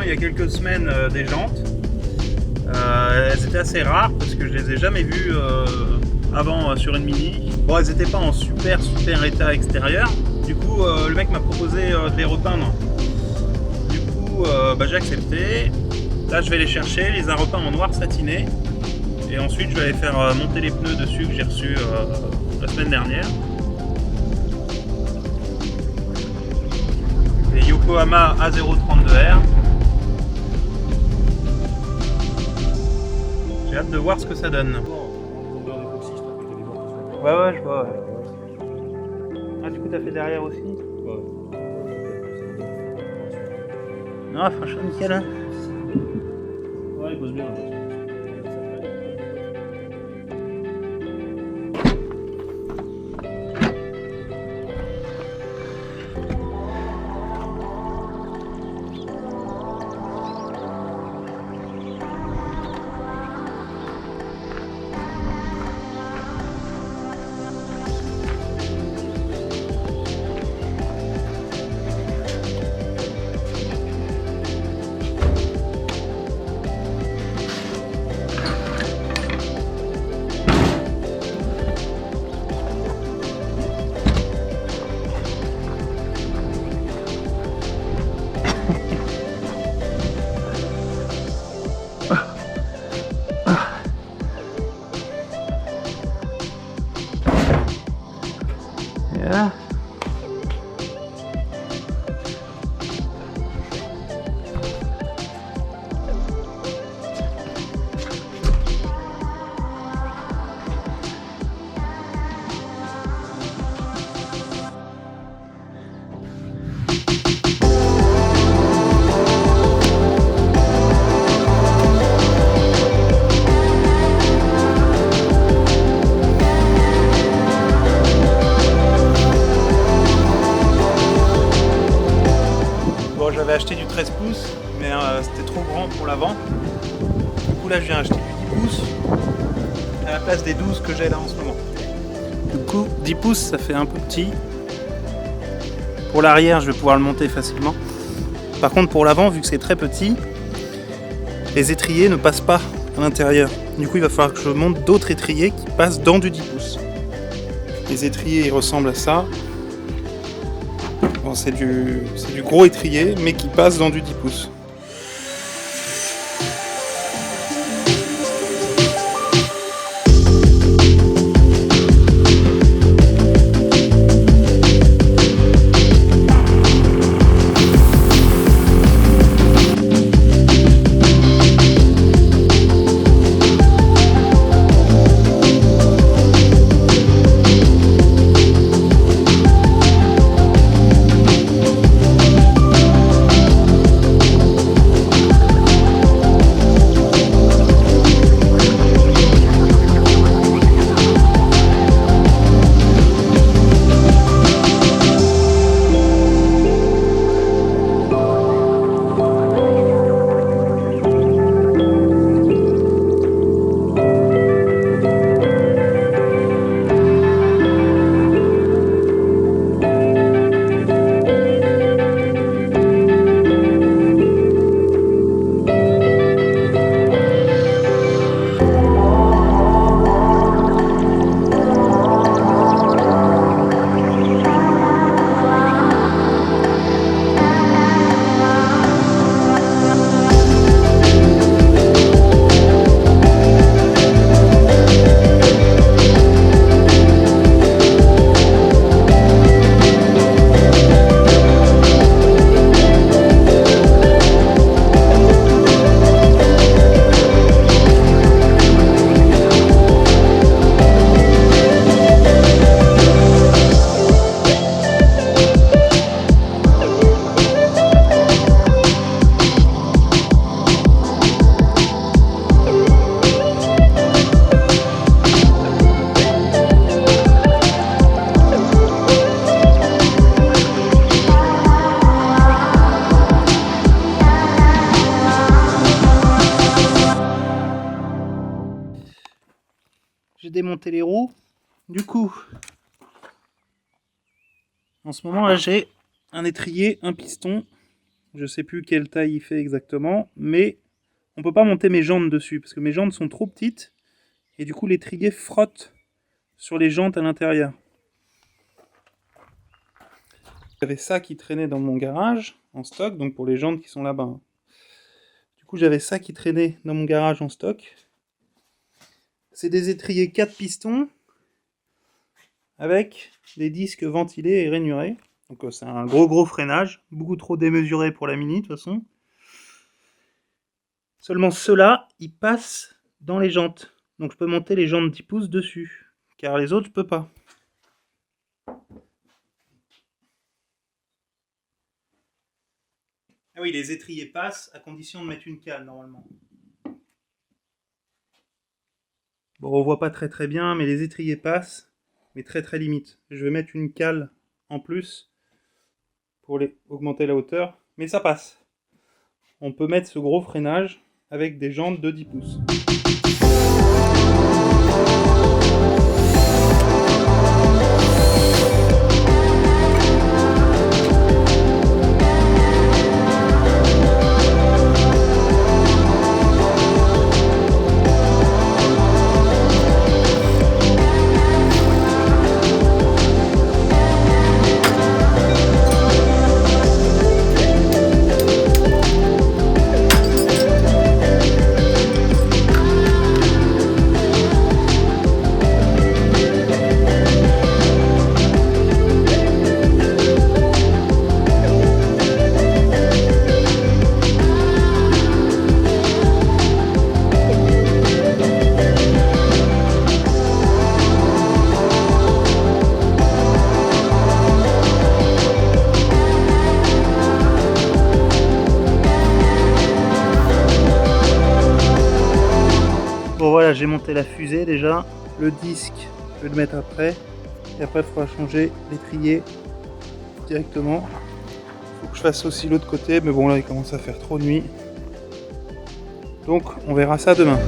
il y a quelques semaines des jantes. Elles étaient assez rares parce que je les ai jamais vues avant sur une Mini. Bon, elles n'étaient pas en super état extérieur. Du coup, le mec m'a proposé de les repeindre. Du coup, j'ai accepté. Là, je vais les chercher, les ai repeints en noir satiné. Et ensuite, je vais aller faire monter les pneus dessus que j'ai reçus la semaine dernière. Les Yokohama A032R. J'ai hâte de voir ce que ça donne. Ouais, je vois. Ouais. Ah, du coup, t'as fait derrière aussi? Ouais. Non, franchement, nickel. Hein. Ouais, il pose bien. Yeah. Bon, j'avais acheté du 13 pouces, mais c'était trop grand pour l'avant. Du coup, là, je viens acheter du 10 pouces à la place des 12 que j'ai là en ce moment. Du coup, 10 pouces, ça fait un peu petit. Pour l'arrière, je vais pouvoir le monter facilement. Par contre, pour l'avant, vu que c'est très petit, les étriers ne passent pas à l'intérieur. Du coup, il va falloir que je monte d'autres étriers qui passent dans du 10 pouces. Les étriers, ils ressemblent à ça. Bon, c'est du gros étrier, mais qui passe dans du 10 pouces. J'ai démonté les roues. Du coup, en ce moment là, j'ai un étrier, un piston Je sais plus quelle taille il fait exactement, mais on peut pas monter mes jantes dessus parce que mes jantes sont trop petites et du coup l'étrier frotte sur les jantes à l'intérieur. J'avais ça qui traînait dans mon garage en stock, donc pour les jantes qui sont là-bas. Du coup j'avais ça qui traînait dans mon garage en stock. C'est des étriers 4 pistons avec des disques ventilés et rainurés. Donc c'est un gros freinage, beaucoup trop démesuré pour la Mini de toute façon. Seulement ceux-là, ils passent dans les jantes. Donc je peux monter les jantes 10 pouces dessus, car les autres je peux pas. Ah oui, les étriers passent à condition de mettre une cale normalement. Bon, on voit pas très bien, mais les étriers passent, mais très limite. Je vais mettre une cale en plus pour augmenter la hauteur, mais ça passe. On peut mettre ce gros freinage avec des jantes de 10 pouces. Bon voilà, j'ai monté la fusée déjà, le disque, je vais le mettre après, et après il faudra changer l'étrier directement. Il faut que je fasse aussi l'autre côté, mais bon là il commence à faire trop nuit. Donc on verra ça demain.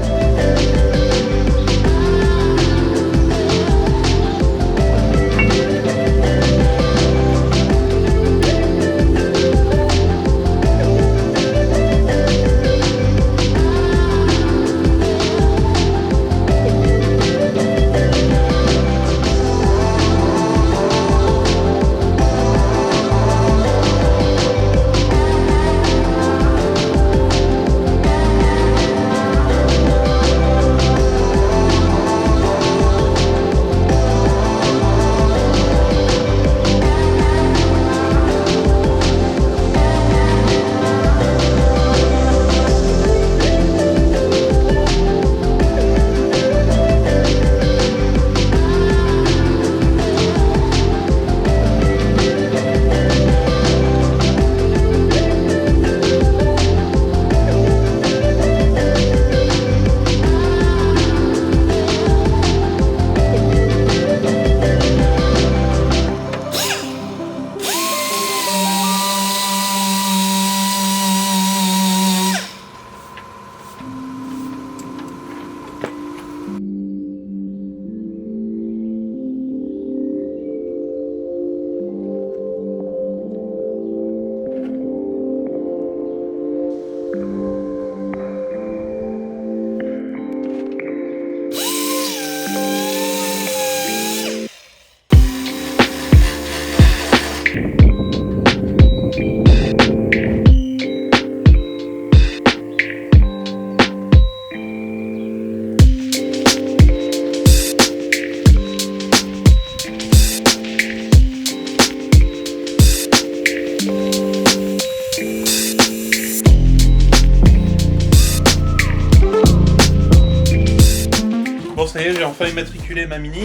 Bon ça y est, j'ai enfin immatriculé ma Mini.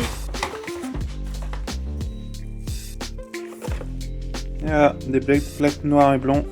Et voilà, des plaques noires et blancs